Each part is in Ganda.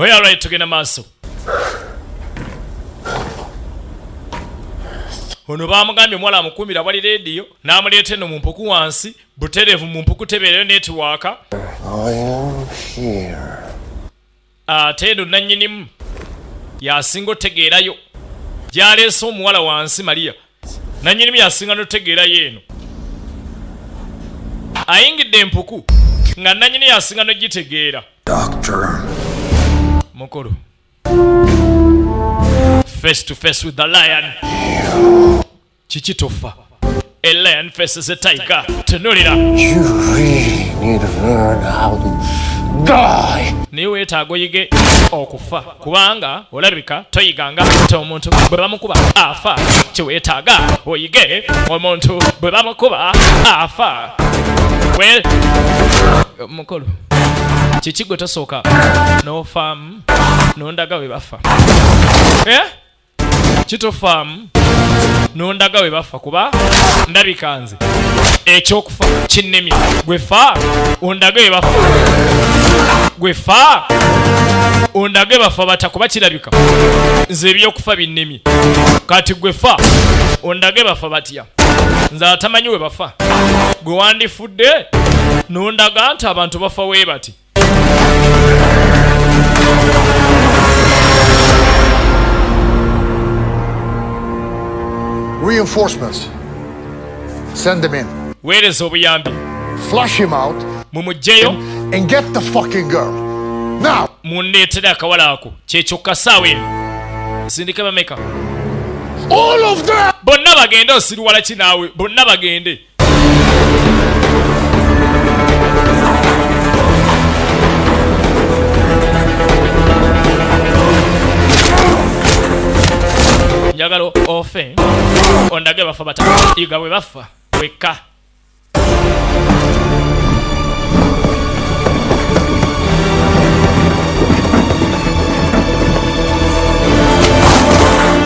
Oya right tugenda maaso. Ono bamugambye mwala amukumira wali radio n'amuleeta eno mu mpuku wansi butereevu mu mpuku tebeereyo netiwaaka. Ate eno nannyinimu yasinga otegeerayo gy'aleese omuwala wansi Maria. Nannyinimu yasinga n'otegeerayo eno. Ayingidde empuku nga nannyini yasinga n'ogitegeera. Mukulu. Face to face with the lion. Chichi tofa. A lion faces a tiger. Tenurira. You really need to learn how to die. Niwe etago yige okufa. Kubanga olabika toyiganga omuntu bwe bamukuba afa. Kiwetaaga oyige omuntu bwe bamukuba afa. Well, mukulu. Chichi gwe tosooka n'ofaamu n'ondaga we bafa. Kitofaamu n'ondaga we bafa kuba ndabika nze ekyokufa kinnemye. Gwefa ondage we bafa. Gwefa ondage bafa batakuba kirabika nze ebyokufa binnemye. Kati gwefa ondage bafa batya nze atamanyi we bafa. Gwe wandifudde n'ondaga nti abantu bafa we bati. Reinforcements. Send them in. Where is obuyambi? Flush him out. Mumujjeyo. And get the fucking girl. Now. Munneetera akawala ako. Kyekyo saawe. Sindika bameka. All of them. Bonna bagende osiruwala kinaawe. Bonna bagende. Njagalo ofe ondage bafa bata iga bwe bafa weka.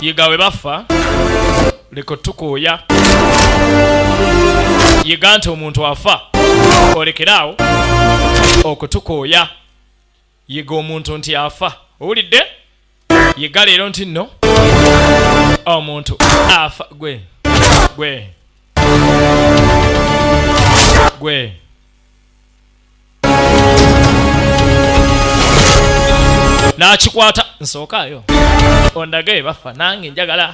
Yiga bwe bafa leko tukooya yiga nti omuntu afa olekeraawo okutukooya. Yiga omuntu nti afa owulidde. Yiga leero nti nno omuntu afa. Gwe n'akikwata nsookayo ondage bafa nange njagala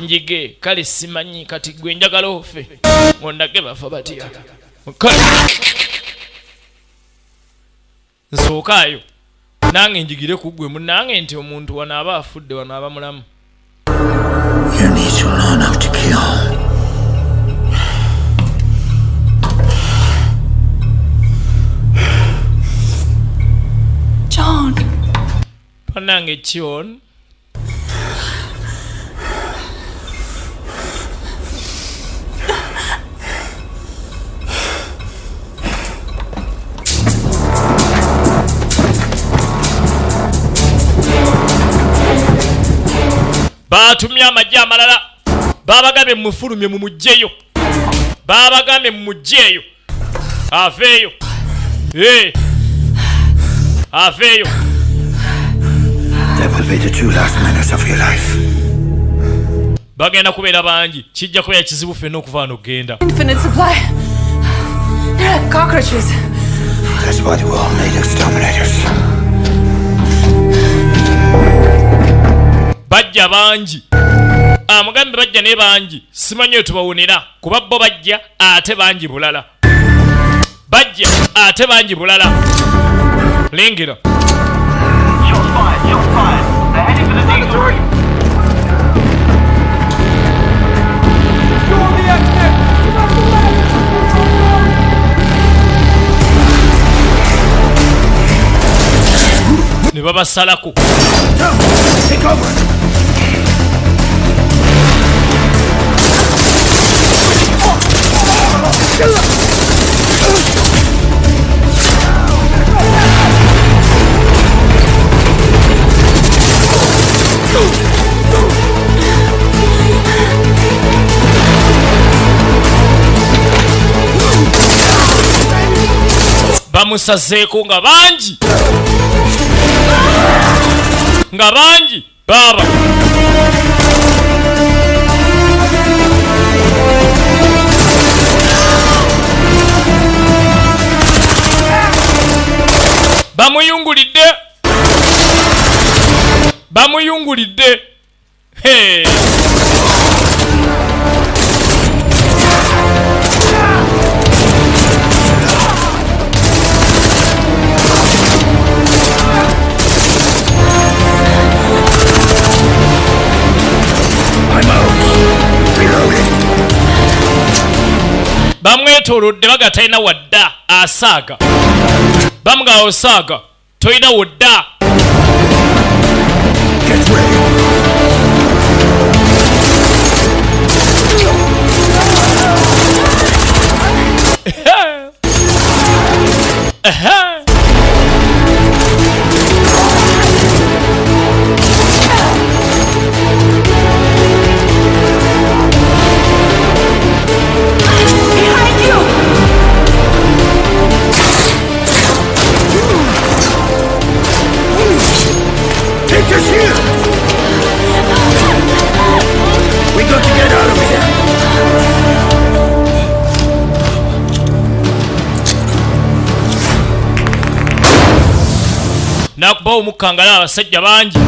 njige kale simanyi kati gwe njagala ofe ondage bafa batya nsookayo nange njigire ku gwe munange nti omuntu wanaaba afudde wanaaba mulamu. You need to learn how to kill. John. Panange John. Batumya amajja amalala babagambye mufulumye mu mujjeyo. Babagambye mu mujjeyo aveeyo. Aveeyo. That will be the 2 last minutes of your life. Bagenda kubeera bangi kijja kubeera kizibu ffenna okuva wano okgenda. Infinite supply. They're like cockroaches. That's why the world made exterminators. Bajja bangi. Amugambe bajja ne bangi. Simanyi we tubawonera kuba bo bajja ate bangi bulala. Bajja ate bangi bulala. Lengera. Shots fired. They're heading for the diesel. You're the exit. Ne babasalako. Take over. Bamusazeeko nga bangi. nga bangi baba. Bamuyungulidde. Hey. Bamwetoolodde baga talina wadda asaaga. Bamuga osaaga toyina wadda. Get ready. Behind you! Take your shield. We got to get out of here. Nakubawo omukangala abasajja bangi.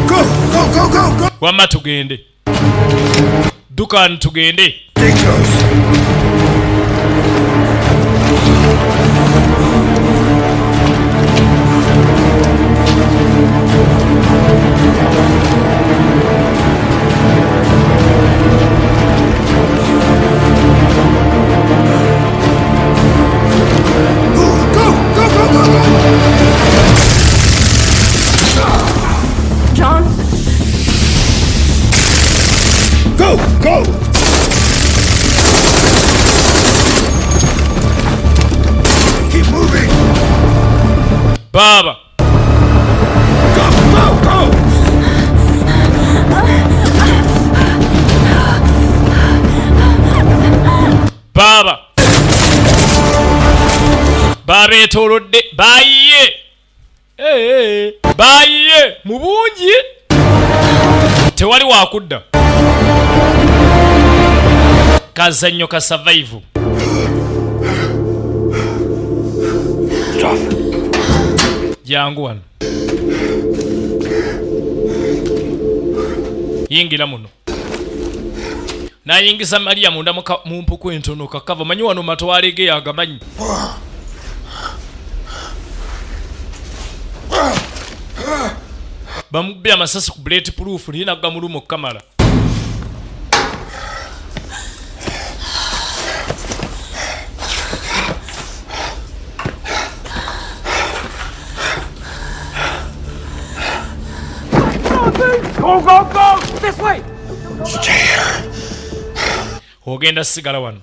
Go, go, go, go, go. Wamma tugende. Dukani tugende. Stay close. Move, go, go, go, go, go. John? Go, go. Keep moving. Baba. Go, go, go. Baba. Baba etolodde bayiye. Bayiye mu bungi. Tewali wakudda. Kazannyo ka survive. Stop. Jangu wano. Yingira muno. Nayingiza Maria munda mu mpuku entono kakava manyi wano matwalege yagamanyi. Bamubbi amasasi ku bullet proof nina gamulumu kamera. Go, go, go! This way! Ogenda sigala wano.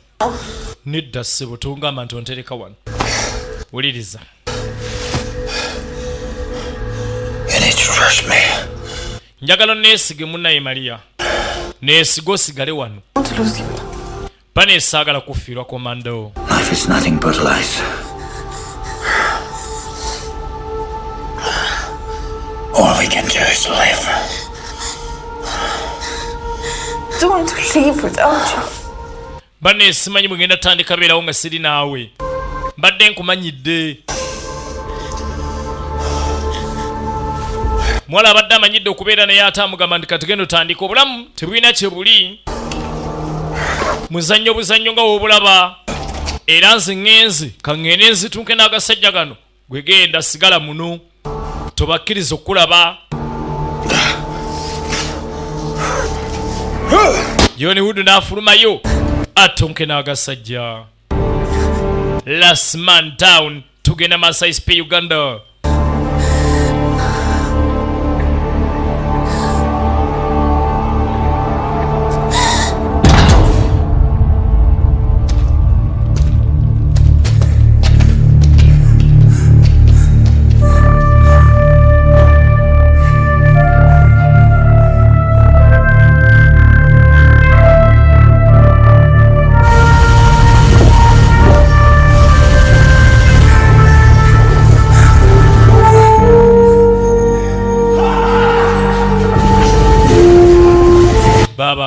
Nidda ssebo tungamba nti ontereka wano. Wuliriza. You need to trust me. Njagala neesige munnaye Maria. Neesiga osigale wano. I want to lose you. Bane saagala kufiirwa komando. Life is nothing but lies. All we can do is live. I don't want to leave without you. Bane simanyi mugenda tandika beerawo nga siri naawe. Mbadde nkumanyidde. Mwala abadde amanyidde okubeera naye ate amugamba nti kati genda otandika obulamu tebulina kye buli. Muzannyo buzannyo nga woobulaba. Era nze ŋŋenzi kaŋŋende nzituuke n'agasajja gano gwe genda sigala muno. Tobakkiriza okulaba. Johnny Wood n'afulumayo atonke n'agasajja. Last man down tugenda mu ICEP Uganda.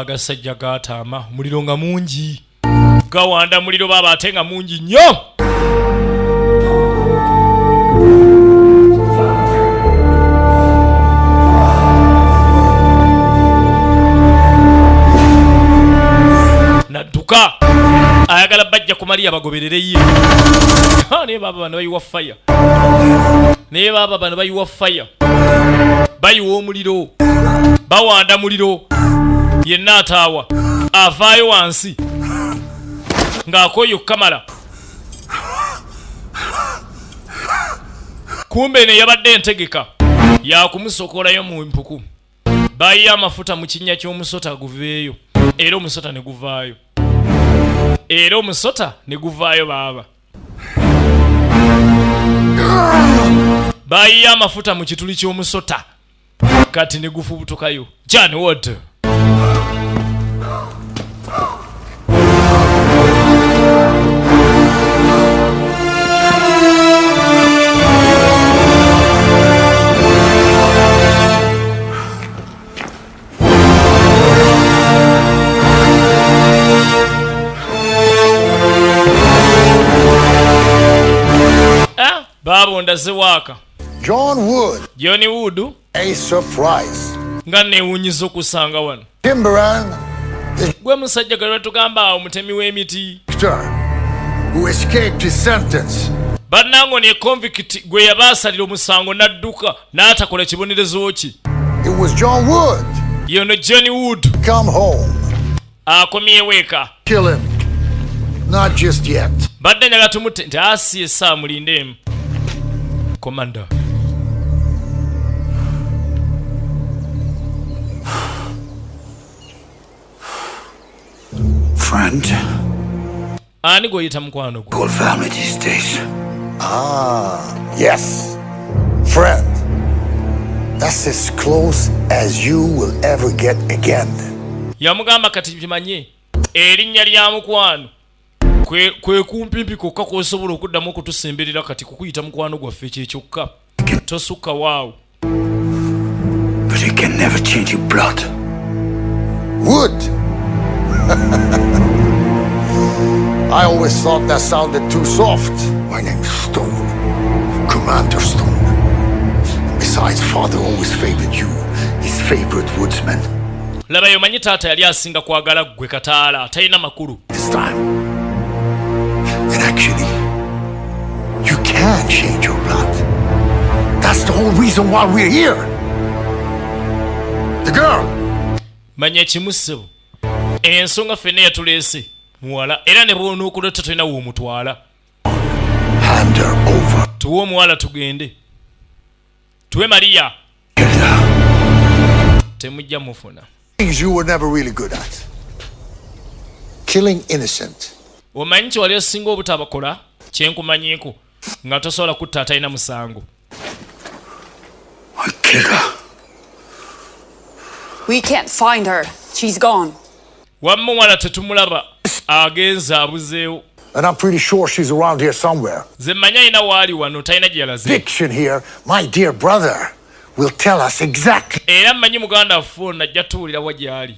agasajja gaataama muliro nga mungi gawanda muliro baba ate nga mungi nnyo. Nadduka ayagala bajja ku Mariya bagoberere ye. Naye baba bano bayiwa fire. Naye baba bano bayiwa fire. Bayiwa omuliro. Bawanda muliro. Yenna ataawa. Avaayo wansi. Ng'akoyo kamala. Kumbe ne yabadde entegeka. Yakumusokolayo mu mpuku. Bayiya amafuta mu kinnya ky'omusota guveeyo. Era omusota ne guvaayo. Era omusota ne guvaayo baba. Bayiya amafuta mu kituli ky'omusota. Kati ne gufubutukayo. John what? Babo ndaze waka. John Wood. Johnny Wood. A surprise. Nga neewunyiza okusanga wano. Timberan. Gwe musajja gwe tugamba omutemi w'emiti. Who escaped his sentence. Bannango ne convict gwe yabaasalira omusango n'adduka n'atakola kibonerezo ki. It was John Wood. Yono Johnny Wood. Come home. Akomyewo eka. Kill him. Not just yet. Badde njagala tumutte nti asi essa mulindemu. Commander. Friend. Ani goyita mukwano gwo. Call family these days. Yes. Friend. That's as close as you will ever get again. Yamugamba kati kimanye erinnya lya mukwano kwe kumpimpi kokka kw'osobola okuddamu okutusemberera kati kukuyita mukwano gwaffe kyekyoka tosukka waawo. But it can never change your blood. Wood. I always thought that sounded too soft. My name's Stone. Commander Stone. Besides, Father always favored you, his favorite woodsman. Laba yomanyi taata yali asinga kwagala gwe Kataala talina makulu. This time. And actually, you can change your blood. That's the whole reason why we're here. The girl. Manya kimusebo. Ensonga ffenna yatuleese muwala era ne bw'ona okuleta tolina w'omutwala. Hand her over. Tuwe omuwala tugende. Tuwe Mariya. Temujja mufuna. Things you were never really good at. Killing innocent. Omanyi nti wali osinga obutabakola kyenkumanyiiko nga tosobola kutta atalina musango. I killed her. We can't find her. She's gone. Wamma omuwala tetumulaba agenze abuzeewo. And I'm pretty sure she's around here somewhere. Ze mmanyi alina waali wano talina gye yalaze. Fiction here, my dear brother, will tell us exactly. Era mmanyi muganda waffe ono ajja tuwulira wa gy'ali.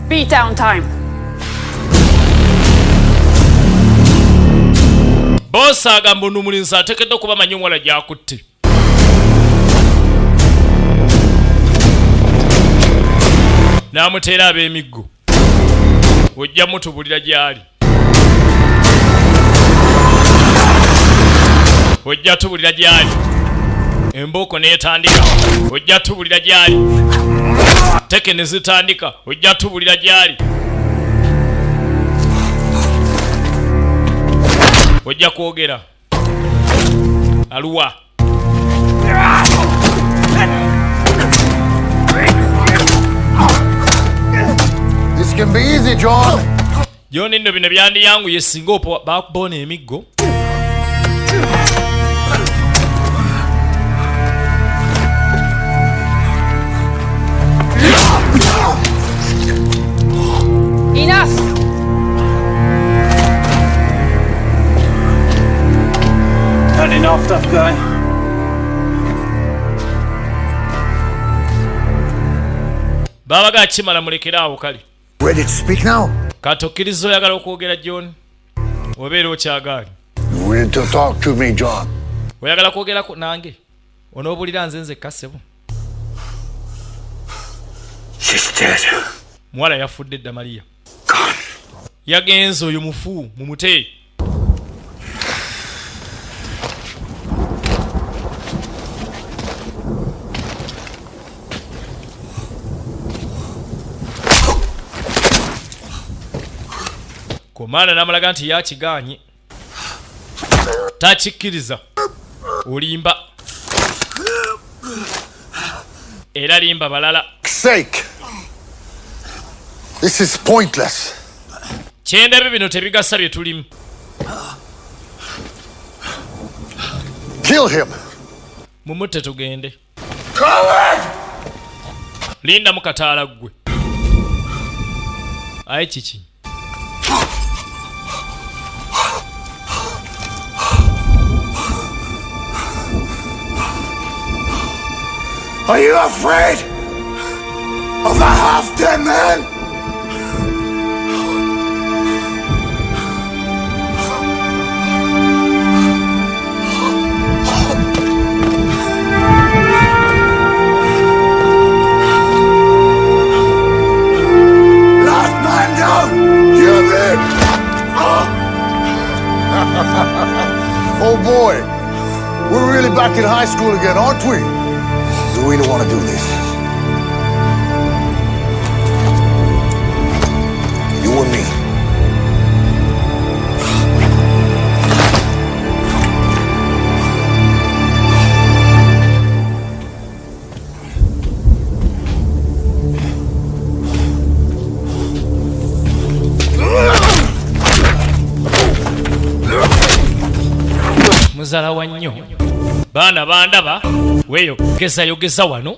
Beat down time. Boss agamba ono omulenzi ateekeddwa okuba manyi omuwala gy'akutte. N'amuteera ab'emiggo. Ojja mutubulira gy'ali. Ojja tubulira gy'ali. Embooko n'etandika. Ojja tubulira gy'ali. Teke ne zitandika. Ojja tubulira gy'ali. Ojja kwogera. Aluwa. This can be easy, John. John nno bino byandiyanguye singa bakuboona emiggo. Enough. Not enough, tough guy. babaga kimala mulekerawo kale. Ready to speak now? Katokirizo oyagala okwogera John. Obeera okyagaali. You ready to talk to me, John? Oyagala kwogera nange. Onoobulira nze kasebo. She's dead. Mwala yafudde dda Maria. Gone. Yagenze oyo mufu mumute. Komanda namulaga nti yakiganye. Takikkiriza. Olimba. Era limba balala. Sake. This is pointless. Kyendebe bino tebigasa bye tulimu. Kill him. Mumutte tugende. Coward! Linda mukataala gwe. Aye kiki. Are you afraid of a half-dead man? Last man down! You me! Oh boy, we're really back in high school again, aren't we? Do we really want to do this? You and me. Muzala wa nnyo. Baana bandaba weeyo geza wano.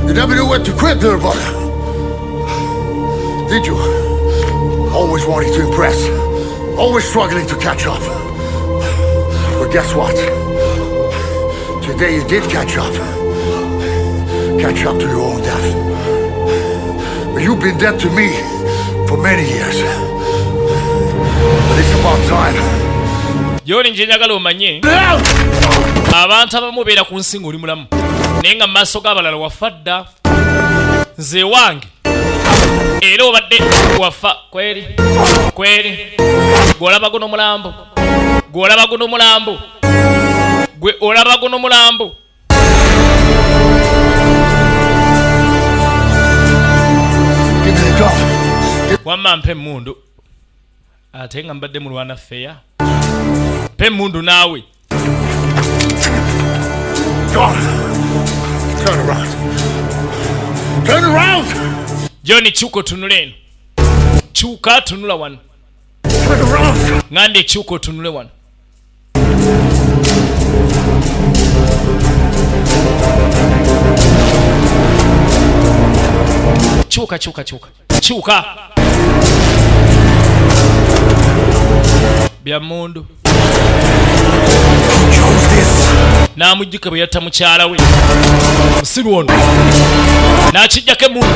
You never knew when to quit, little brother. Did you? Always wanting to impress. Always struggling to catch up. But guess what? Today you did catch up. Catch up to your own death. But you've been dead to me for many years. But it's about time. Yoli nje njagala omanye. Abantu abamu beera ku nsinga oli mulamu. Naye nga mu maaso g'abalala wafa dda. Nze wange. Era obadde wafa. Kweri. Gwe olaba guno mulambo. Gwe olaba guno mulambo. Wamma mpe emmundu. Ate nga mbadde mulwana feya. Mpe emmundu naawe. Turn around! Johnny chuko tunule eno. Chuka tunula wano. Turn around! Ngande chuko tunule wano. Chuka. Bya mundu. Namujjuka bwe yatta mukyala we. Musiru ono. N'akijjako mundu.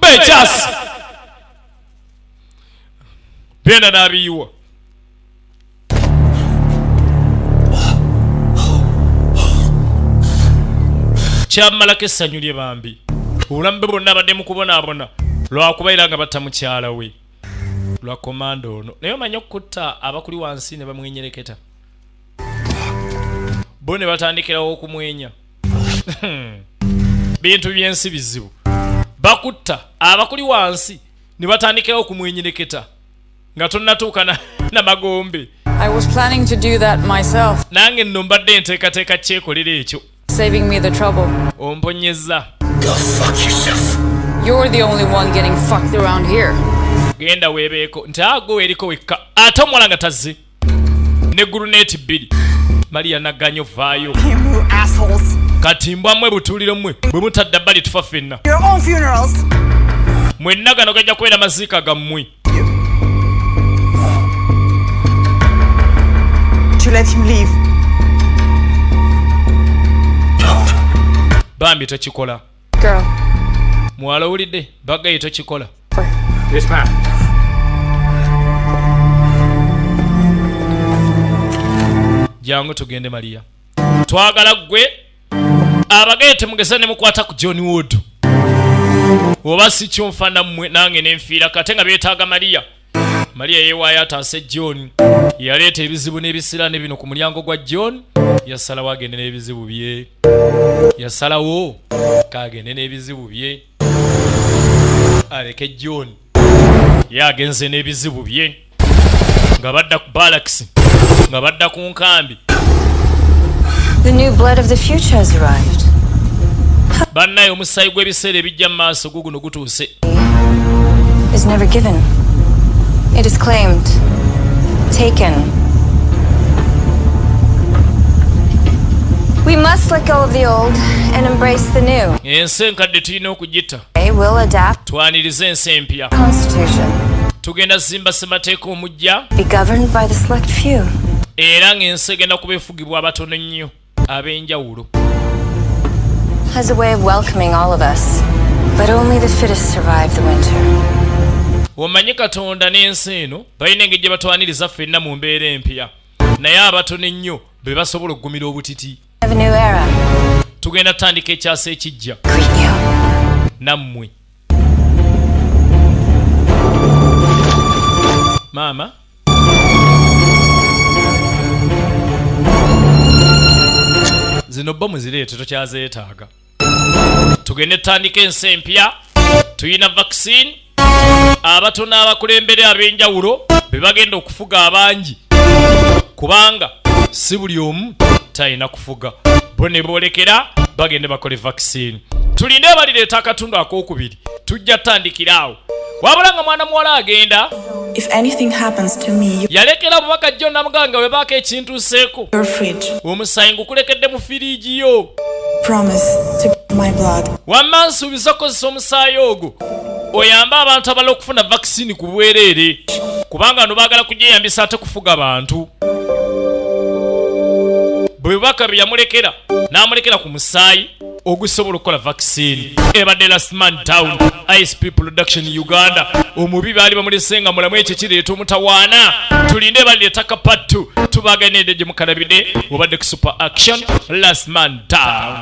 Bejas. Byenda n'abiyiwa. Kyamalako essanyu lye bambi. Obulamu bwe bwonna abadde mu kubonaabona lwakubaira nga batta mukyala we. Lwa komando ono. Naye omanyi okutta abakuli wansi ne bamwenyereketa. Bo ne batandikirawo okumwenya. Bintu byensi bizibu. Bakutta abakuli wansi ne batandikirawo okumwenyereketa. Nga tonnatuuka na magombe. I was planning to do that myself. Nange nno mbadde nteekateeka kyekolera ekyo. Saving me the trouble. Omponyezza. Go fuck yourself. You're the only one getting fucked around here. Genda weebeeko nti ago eriko wekka ate omwala nga tazze ne guruneti bbiri Maria naganyo vaayo. You assholes. kati mbwa mmwe butuliro mmwe bwe mutadda bbali tufa ffenna Your own funerals. mwenna gano gajja kubeera maziika gammwe To let him leave. bambi tokikola Girl. muwala owulidde bagaye tokikola Yes, ma'am. jangu tugende Maria twagala gwe abagaye temugesa ne mukwata ku John Wood oba si kyonfana mmwe nange nenfiira kate nga beetaaga Maria yeewaayo ataase John yaleeta ebizibu n'ebisiraane bino ku mulyango gwa John yasalawo agende n'ebizibu bye yasalawo kagende n'ebizibu bye aleke John ye agenze n'ebizibu bye nga badda ku barracks nga badda ku nkambi The new blood of the future has arrived. bannaye omusaayi gw'ebiseera ebijja mu maaso guguno gutuuse Is never given. It is claimed. Taken. We must let go of the old and embrace the new. ensi enkadde tulina okugita They will adapt twanirize ensi empya the Constitution. tugenda zimba ssemateeka omujja Be governed by the select few. era ng'ensi egenda kuba efugibwa abatono ennyo ab'enjawulo Has a way of welcoming all of us. But only the fittest survive the winter. omanyi katonda n'ensi eno balina engeri gye batwaniriza ffenna mu mbeera empya naye abatono ennyo be basobola okugumira obutiti Have a new era. tugenda tutandika ekyasa ekijja Greet you. nammwe maama zino bba muzireete tokyazeetaaga tugende tutandika ensi empya tuyina vaccine abatono abakulembere ab'enjawulo be bagenda okufuga abangi kubanga si buli omu talina kufuga bo ne boolekera bagende bakole vaccine tulinde balireeta akatundu akokubiri tujja tutandikira awo wabula nga mwana muwala agenda If anything happens to me, yalekera bubaka jjo namuganga we baako ekintu seeko your fridge. omusayi ngukulekedde mu firiigi yo Promise to give my blood. wamma nsuubiza okozesa omusaayi ogwo oyambe abantu abala okufuna vaccine ku bwereere kubanga ano baagala kugyeyambisa ate kufuga abantu bwe bubaka bye yamulekera n'amulekera ku musaayi ogusobola okukola vaccine ebadde Lasman Town ICEP production Uganda omubi baali bamulese nga mulamu ekyo kireeta omutawaana tulinde balireetaka part 2 tubaganidde gye mukalabide obadde ku super action Lasman Town